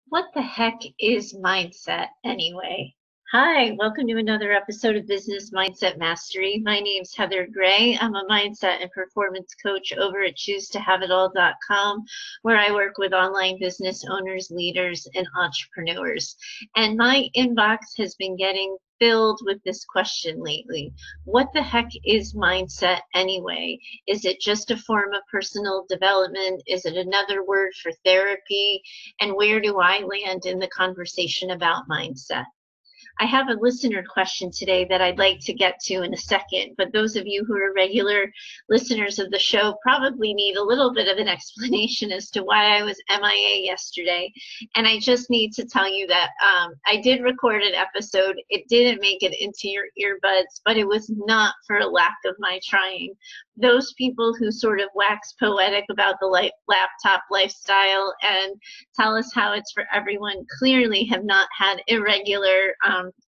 What the heck is mindset anyway? Hi, welcome to another episode of Business Mindset Mastery. My name's Heather Gray. I'm a mindset and performance coach over at choosetohaveitall.com, where I work with online business owners, leaders, and entrepreneurs. And my inbox has been getting filled with this question lately. What the heck is mindset anyway? Is it just a form of personal development? Is it another word for therapy? And where do I land in the conversation about mindset? I have a listener question today that I'd like to get to in a second, but those of you who are regular listeners of the show probably need a little bit of an explanation as to why I was MIA yesterday. And I just need to tell you that I did record an episode. It didn't make it into your earbuds, but it was not for a lack of my trying. Those people who sort of wax poetic about the laptop lifestyle and tell us how it's for everyone clearly have not had irregular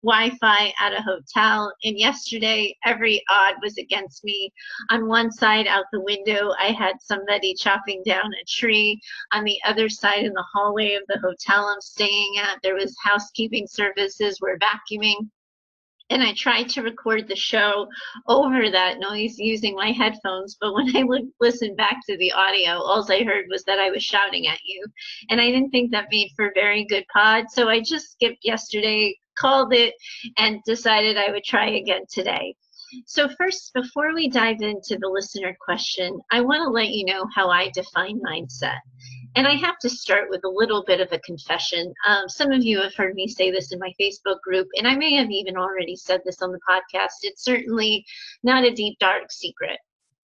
Wi-Fi at a hotel. And yesterday, every odd was against me. On one side out the window, I had somebody chopping down a tree. On the other side in the hallway of the hotel I'm staying at, there was housekeeping services were vacuuming. And I tried to record the show over that noise using my headphones, but when I listened back to the audio, all I heard was that I was shouting at you. And I didn't think that made for a very good pod, so I just skipped yesterday, called it, and decided I would try again today. So first, before we dive into the listener question, I want to let you know how I define mindset. And I have to start with a little bit of a confession. Some of you have heard me say this in my Facebook group, and I may have even already said this on the podcast. It's certainly not a deep, dark secret.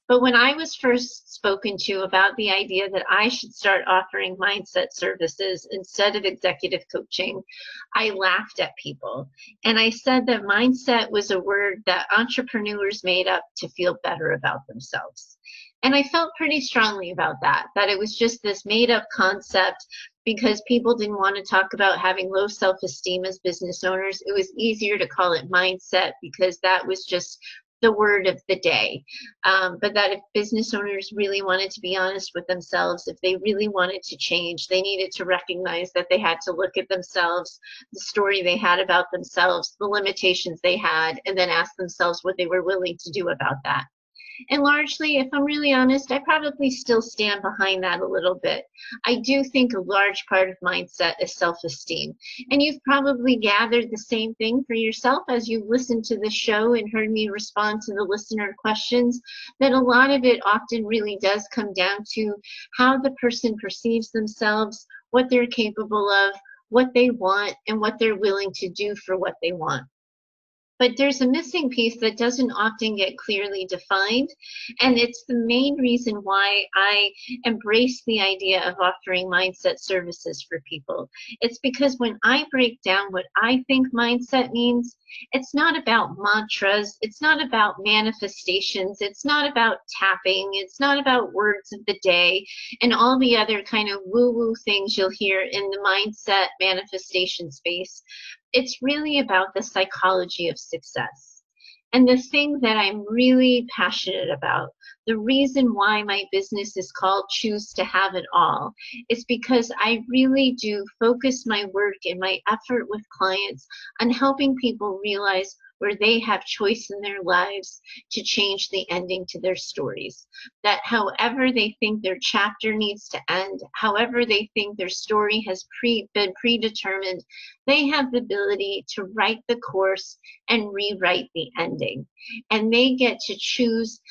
But when I was first spoken to about the idea that I should start offering mindset services instead of executive coaching, I laughed at people. And I said that mindset was a word that entrepreneurs made up to feel better about themselves. And I felt pretty strongly about that it was just this made up concept because people didn't want to talk about having low self-esteem as business owners. It was easier to call it mindset because that was just the word of the day. But that if business owners really wanted to be honest with themselves, if they really wanted to change, they needed to recognize that they had to look at themselves, the story they had about themselves, the limitations they had, and then ask themselves what they were willing to do about that. And largely, if I'm really honest, I probably still stand behind that a little bit. I do think a large part of mindset is self-esteem. And you've probably gathered the same thing for yourself as you listened to the show and heard me respond to the listener questions, that a lot of it often really does come down to how the person perceives themselves, what they're capable of, what they want, and what they're willing to do for what they want. But there's a missing piece that doesn't often get clearly defined, and it's the main reason why I embrace the idea of offering mindset services for people. It's because when I break down what I think mindset means, it's not about mantras, it's not about manifestations, it's not about tapping, it's not about words of the day, and all the other kind of woo-woo things you'll hear in the mindset manifestation space. It's really about the psychology of success. And the thing that I'm really passionate about, the reason why my business is called Choose to Have It All, is because I really do focus my work and my effort with clients on helping people realize where they have choice in their lives to change the ending to their stories. That however they think their chapter needs to end, however they think their story has been predetermined, they have the ability to write the course and rewrite the ending. And they get to choose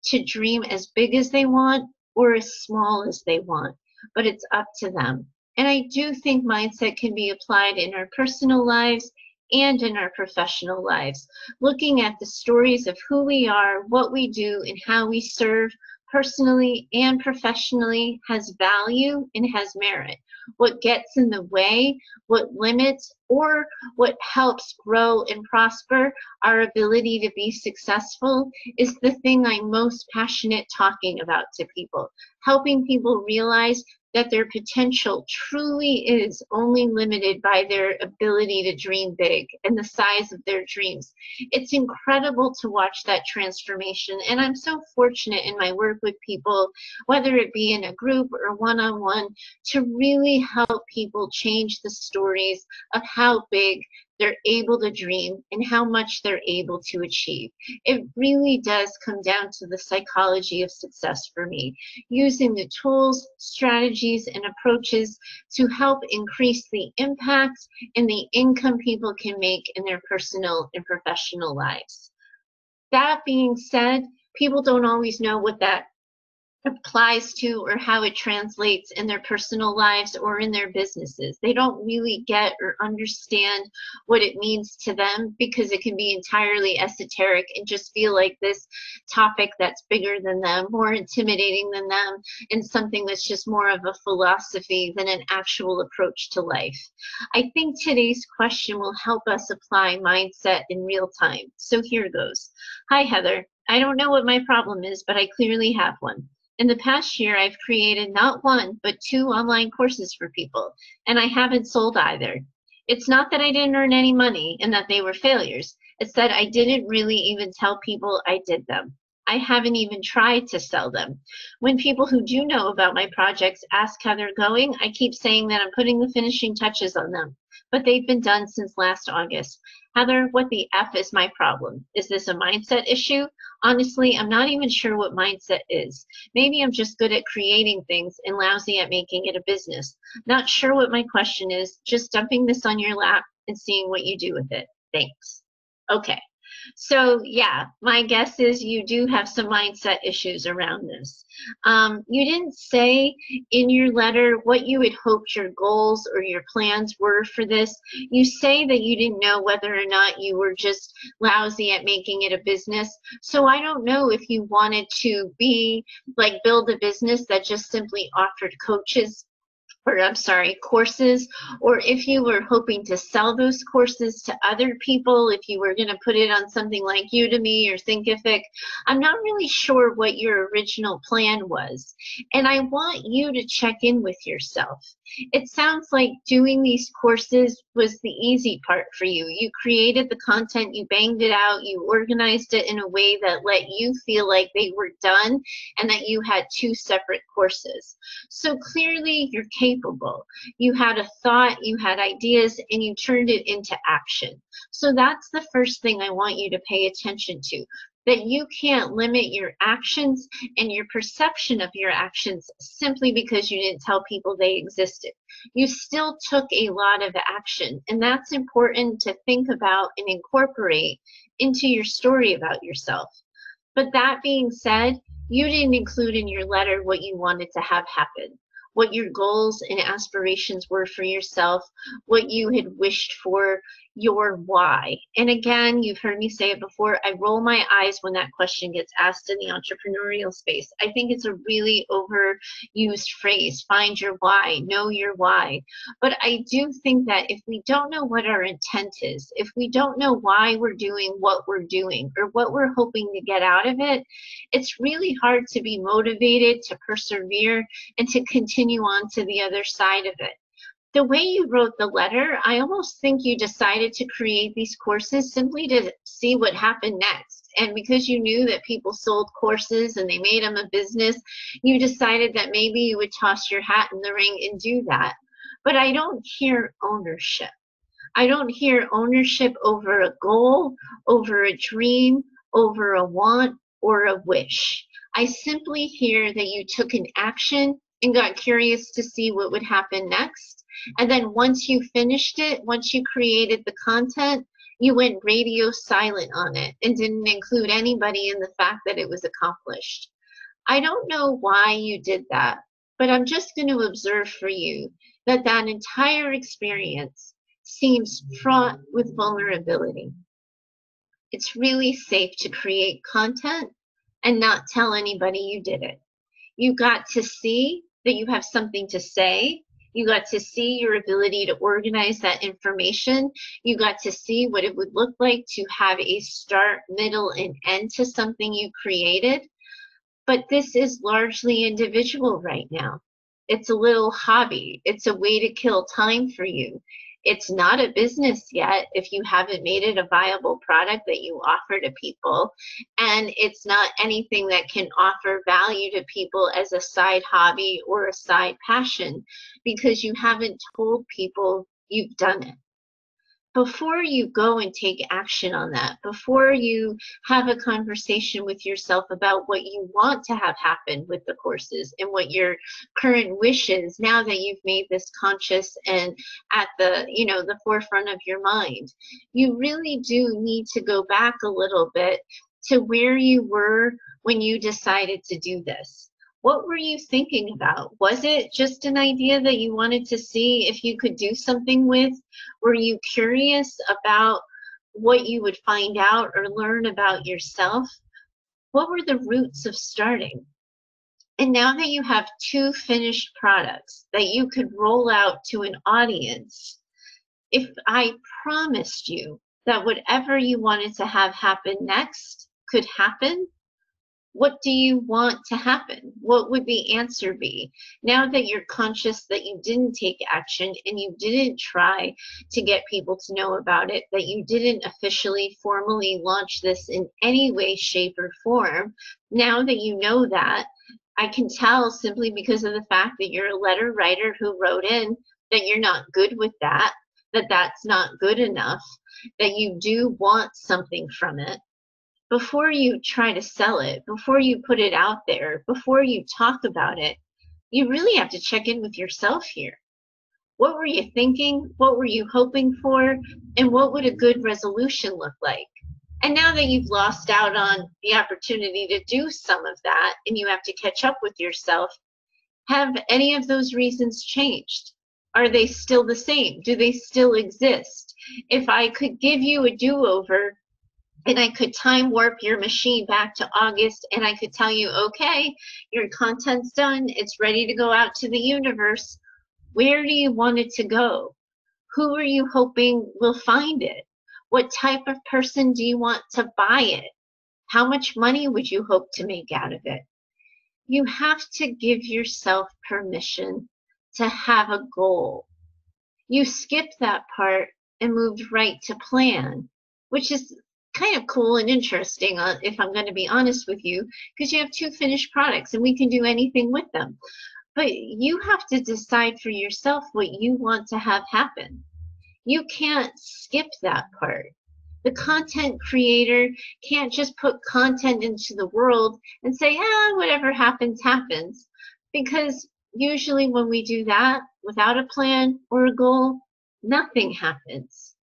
to dream as big as they want or as small as they want, but it's up to them. And I do think mindset can be applied in our personal lives and in our professional lives, looking at the stories of who we are, what we do, and how we serve personally and professionally has value and has merit. What gets in the way, what limits, or what helps grow and prosper our ability to be successful is the thing I'm most passionate talking about to people, helping people realize that their potential truly is only limited by their ability to dream big and the size of their dreams. It's incredible to watch that transformation. And I'm so fortunate in my work with people, whether it be in a group or one-on-one, to really help people change the stories of how big they're able to dream and how much they're able to achieve. It really does come down to the psychology of success for me, using the tools, strategies, and approaches to help increase the impact and the income people can make in their personal and professional lives. That being said, people don't always know what that applies to or how it translates in their personal lives or in their businesses. They don't really get or understand what it means to them because it can be entirely esoteric and just feel like this topic that's bigger than them, more intimidating than them, and something that's just more of a philosophy than an actual approach to life. I think today's question will help us apply mindset in real time. So here goes. Hi, Heather. I don't know what my problem is, but I clearly have one. In the past year, I've created not one, but 2 online courses for people, and I haven't sold either. It's not that I didn't earn any money and that they were failures. It's that I didn't really even tell people I did them. I haven't even tried to sell them. When people who do know about my projects ask how they're going, I keep saying that I'm putting the finishing touches on them, but they've been done since last August. Heather, what the F is my problem? Is this a mindset issue? Honestly, I'm not even sure what mindset is. Maybe I'm just good at creating things and lousy at making it a business. Not sure what my question is, just dumping this on your lap and seeing what you do with it. Thanks. Okay. So yeah, my guess is you do have some mindset issues around this. You didn't say in your letter what you had hoped your goals or your plans were for this. You say that you didn't know whether or not you were just lousy at making it a business. So I don't know if you wanted to be like build a business that just simply offered courses, or if you were hoping to sell those courses to other people, if you were going to put it on something like Udemy or Thinkific. I'm not really sure what your original plan was. And I want you to check in with yourself. It sounds like doing these courses was the easy part for you. You created the content, you banged it out, you organized it in a way that let you feel like they were done and that you had 2 separate courses. So clearly you're capable. You had a thought, you had ideas, and you turned it into action. So that's the first thing I want you to pay attention to. That you can't limit your actions and your perception of your actions simply because you didn't tell people they existed. You still took a lot of action, and that's important to think about and incorporate into your story about yourself. But that being said, you didn't include in your letter what you wanted to have happen, what your goals and aspirations were for yourself, what you had wished for, your why. And again, you've heard me say it before, I roll my eyes when that question gets asked in the entrepreneurial space. I think it's a really overused phrase, find your why, know your why. But I do think that if we don't know what our intent is, if we don't know why we're doing what we're doing or what we're hoping to get out of it, it's really hard to be motivated, to persevere, and to continue on to the other side of it. The way you wrote the letter, I almost think you decided to create these courses simply to see what happened next. And because you knew that people sold courses and they made them a business, you decided that maybe you would toss your hat in the ring and do that. But I don't hear ownership. I don't hear ownership over a goal, over a dream, over a want, or a wish. I simply hear that you took an action and got curious to see what would happen next. And then once you finished it, once you created the content, you went radio silent on it and didn't include anybody in the fact that it was accomplished. I don't know why you did that, but I'm just going to observe for you that that entire experience seems fraught with vulnerability. It's really safe to create content and not tell anybody you did it. You got to see that you have something to say. You got to see your ability to organize that information. You got to see what it would look like to have a start, middle, and end to something you created. But this is largely individual right now. It's a little hobby. It's a way to kill time for you. It's not a business yet if you haven't made it a viable product that you offer to people. And it's not anything that can offer value to people as a side hobby or a side passion because you haven't told people you've done it. Before you go and take action on that, before you have a conversation with yourself about what you want to have happen with the courses and what your current wish is, now that you've made this conscious and at the, the forefront of your mind, you really do need to go back a little bit to where you were when you decided to do this. What were you thinking about? Was it just an idea that you wanted to see if you could do something with? Were you curious about what you would find out or learn about yourself? What were the roots of starting? And now that you have 2 finished products that you could roll out to an audience, if I promised you that whatever you wanted to have happen next could happen, what do you want to happen? What would the answer be? Now that you're conscious that you didn't take action and you didn't try to get people to know about it, that you didn't officially, formally launch this in any way, shape, or form, now that you know that, I can tell simply because of the fact that you're a letter writer who wrote in that you're not good with that, that that's not good enough, that you do want something from it. Before you try to sell it, before you put it out there, before you talk about it, you really have to check in with yourself here. What were you thinking? What were you hoping for? And what would a good resolution look like? And now that you've lost out on the opportunity to do some of that and you have to catch up with yourself, have any of those reasons changed? Are they still the same? Do they still exist? If I could give you a do-over, and I could time warp your machine back to August and I could tell you, okay, your content's done. It's ready to go out to the universe. Where do you want it to go? Who are you hoping will find it? What type of person do you want to buy it? How much money would you hope to make out of it? You have to give yourself permission to have a goal. You skipped that part and moved right to plan, which is kind of cool and interesting, if I'm going to be honest with you, because you have 2 finished products and we can do anything with them. But you have to decide for yourself what you want to have happen. You can't skip that part. The content creator can't just put content into the world and say, whatever happens, happens. Because usually when we do that without a plan or a goal, nothing happens.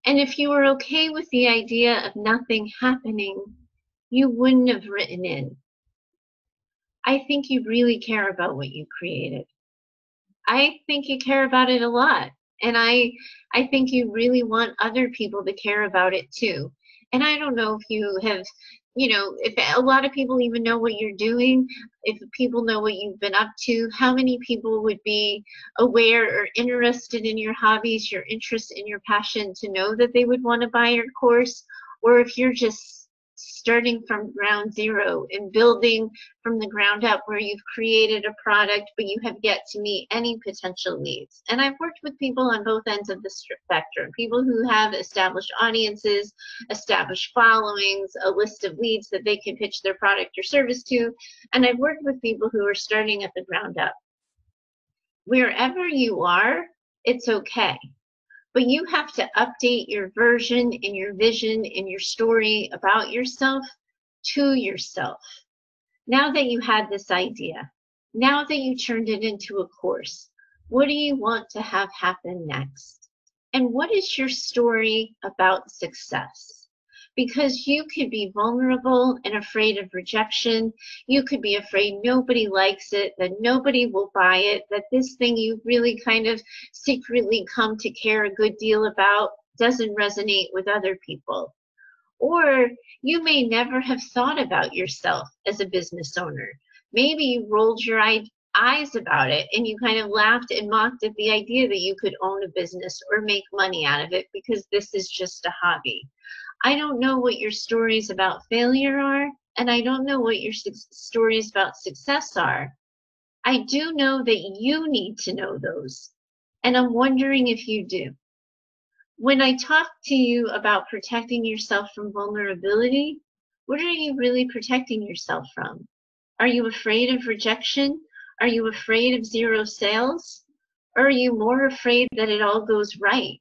And if you were okay with the idea of nothing happening, you wouldn't have written in. I think you really care about what you created. I think you care about it a lot. And I think you really want other people to care about it too. And I don't know if you have, if a lot of people even know what you're doing, if people know what you've been up to, how many people would be aware or interested in your hobbies, your interest in your passion to know that they would want to buy your course, or if you're just starting from ground zero and building from the ground up where you've created a product but you have yet to meet any potential needs. And I've worked with people on both ends of the spectrum, people who have established audiences, established followings, a list of leads that they can pitch their product or service to, and I've worked with people who are starting at the ground up. Wherever you are, it's okay. But you have to update your version and your vision and your story about yourself to yourself. Now that you had this idea, now that you turned it into a course, what do you want to have happen next? And what is your story about success? Because you could be vulnerable and afraid of rejection. You could be afraid nobody likes it, that nobody will buy it, that this thing you really kind of secretly come to care a good deal about doesn't resonate with other people. Or you may never have thought about yourself as a business owner. Maybe you rolled your eyes about it and you kind of laughed and mocked at the idea that you could own a business or make money out of it because this is just a hobby. I don't know what your stories about failure are, and I don't know what your stories about success are, I do know that you need to know those, and I'm wondering if you do. When I talk to you about protecting yourself from vulnerability, what are you really protecting yourself from? Are you afraid of rejection? Are you afraid of zero sales? Or are you more afraid that it all goes right?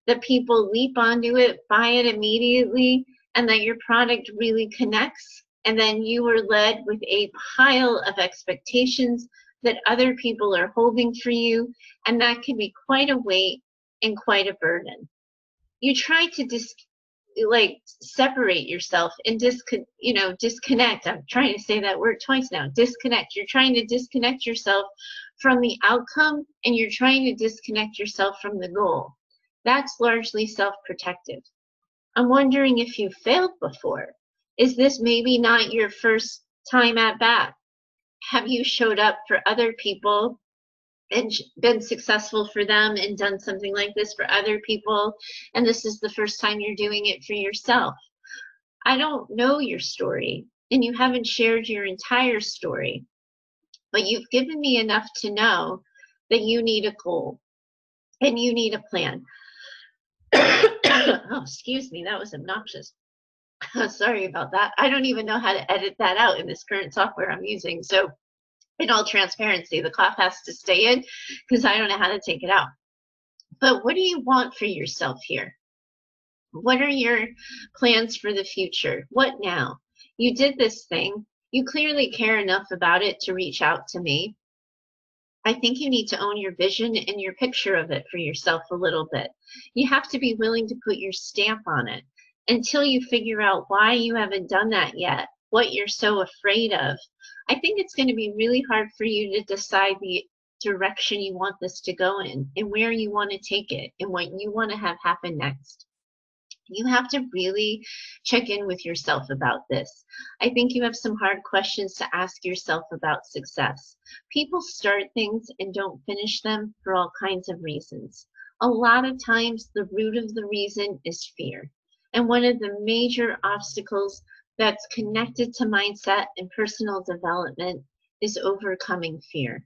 That people leap onto it, buy it immediately, and that your product really connects? And then you are led with a pile of expectations that other people are holding for you, and that can be quite a weight and quite a burden. You try to separate yourself and disconnect. I'm trying to say that word twice now. Disconnect. You're trying to disconnect yourself from the outcome, and you're trying to disconnect yourself from the goal. That's largely self-protective. I'm wondering if you failed before. Is this maybe not your first time at bat? Have you showed up for other people and been successful for them and done something like this for other people, and this is the first time you're doing it for yourself? I don't know your story, and you haven't shared your entire story, but you've given me enough to know that you need a goal and you need a plan. Oh, excuse me, that was obnoxious. Sorry about that. I don't even know how to edit that out in this current software I'm using. So in all transparency, the cough has to stay in because I don't know how to take it out. But what do you want for yourself here? What are your plans for the future? What now? You did this thing. You clearly care enough about it to reach out to me. I think you need to own your vision and your picture of it for yourself a little bit. You have to be willing to put your stamp on it until you figure out why you haven't done that yet, what you're so afraid of. I think it's going to be really hard for you to decide the direction you want this to go in and where you want to take it and what you want to have happen next. You have to really check in with yourself about this. I think you have some hard questions to ask yourself about success. People start things and don't finish them for all kinds of reasons. A lot of times the root of the reason is fear. And one of the major obstacles that's connected to mindset and personal development is overcoming fear.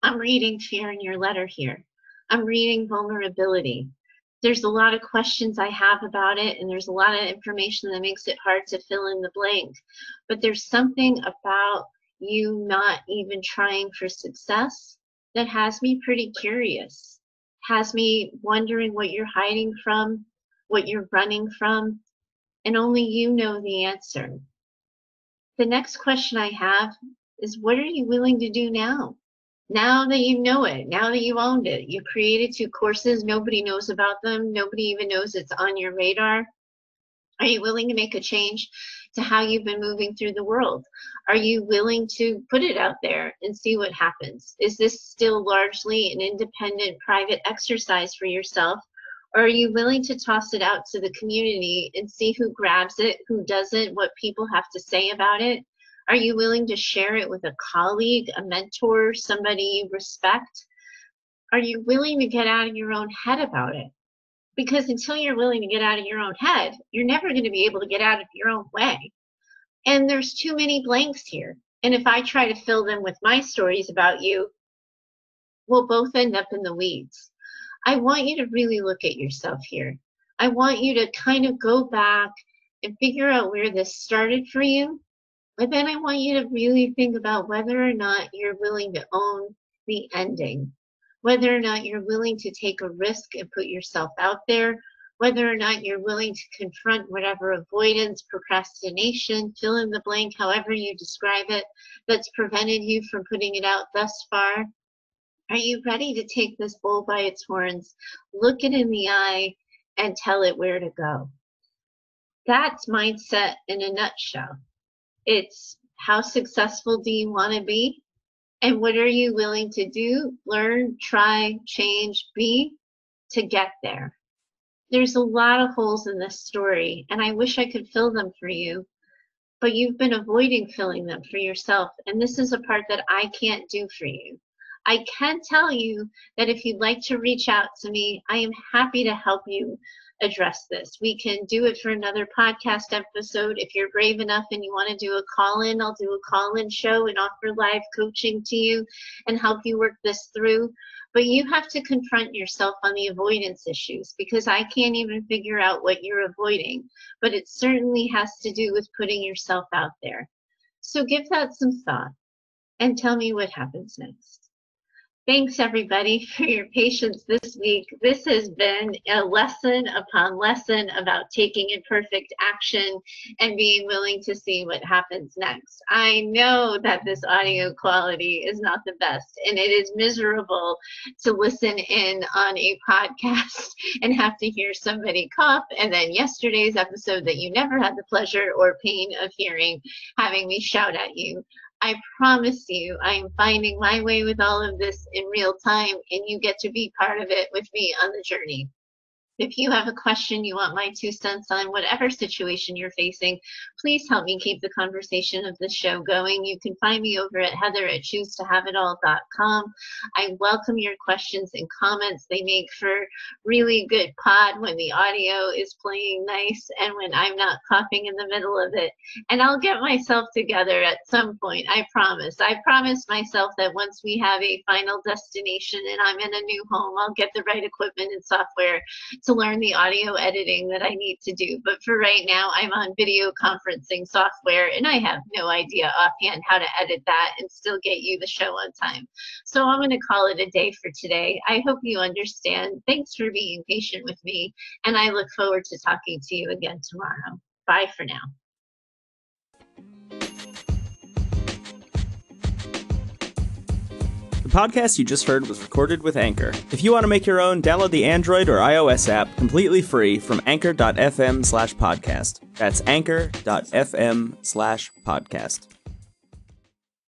I'm reading fear in your letter here. I'm reading vulnerability. There's a lot of questions I have about it, and there's a lot of information that makes it hard to fill in the blank. But there's something about you not even trying for success that has me pretty curious, has me wondering what you're hiding from, what you're running from, and only you know the answer. The next question I have is, what are you willing to do now? Now that you know it, now that you owned it, you created 2 courses, nobody knows about them, nobody even knows it's on your radar. Are you willing to make a change to how you've been moving through the world? Are you willing to put it out there and see what happens? Is this still largely an independent, private exercise for yourself? Or are you willing to toss it out to the community and see who grabs it, who doesn't, what people have to say about it? Are you willing to share it with a colleague, a mentor, somebody you respect? Are you willing to get out of your own head about it? Because until you're willing to get out of your own head, you're never going to be able to get out of your own way. And there's too many blanks here. And if I try to fill them with my stories about you, we'll both end up in the weeds. I want you to really look at yourself here. I want you to kind of go back and figure out where this started for you. But then I want you to really think about whether or not you're willing to own the ending, whether or not you're willing to take a risk and put yourself out there, whether or not you're willing to confront whatever avoidance, procrastination, fill in the blank, however you describe it, that's prevented you from putting it out thus far. Are you ready to take this bull by its horns, look it in the eye, and tell it where to go? That's mindset in a nutshell. It's how successful do you want to be? And what are you willing to do, learn, try, change, be to get there? There's a lot of holes in this story, and I wish I could fill them for you, but you've been avoiding filling them for yourself, and this is a part that I can't do for you. I can tell you that if you'd like to reach out to me, I am happy to help you address this. We can do it for another podcast episode. If you're brave enough and you want to do a call-in, I'll do a call-in show and offer live coaching to you and help you work this through. But you have to confront yourself on the avoidance issues, because I can't even figure out what you're avoiding. But it certainly has to do with putting yourself out there. So give that some thought and tell me what happens next. Thanks, everybody, for your patience this week. This has been a lesson upon lesson about taking imperfect action and being willing to see what happens next. I know that this audio quality is not the best, and it is miserable to listen in on a podcast and have to hear somebody cough, and then yesterday's episode that you never had the pleasure or pain of hearing, having me shout at you. I promise you, I am finding my way with all of this in real time, and you get to be part of it with me on the journey. If you have a question, you want my 2 cents on whatever situation you're facing, please help me keep the conversation of the show going. You can find me over at heather@choosetohaveitall.com. I welcome your questions and comments. They make for really good pod when the audio is playing nice and when I'm not coughing in the middle of it. And I'll get myself together at some point, I promise. I promise myself that once we have a final destination and I'm in a new home, I'll get the right equipment and software to learn the audio editing that I need to do. But for right now, I'm on video conferencing software, and I have no idea offhand how to edit that and still get you the show on time. So I'm going to call it a day for today. I hope you understand. Thanks for being patient with me, and I look forward to talking to you again tomorrow. Bye for now. The podcast you just heard was recorded with Anchor. If you want to make your own, download the Android or iOS app completely free from anchor.fm/podcast. That's anchor.fm/podcast.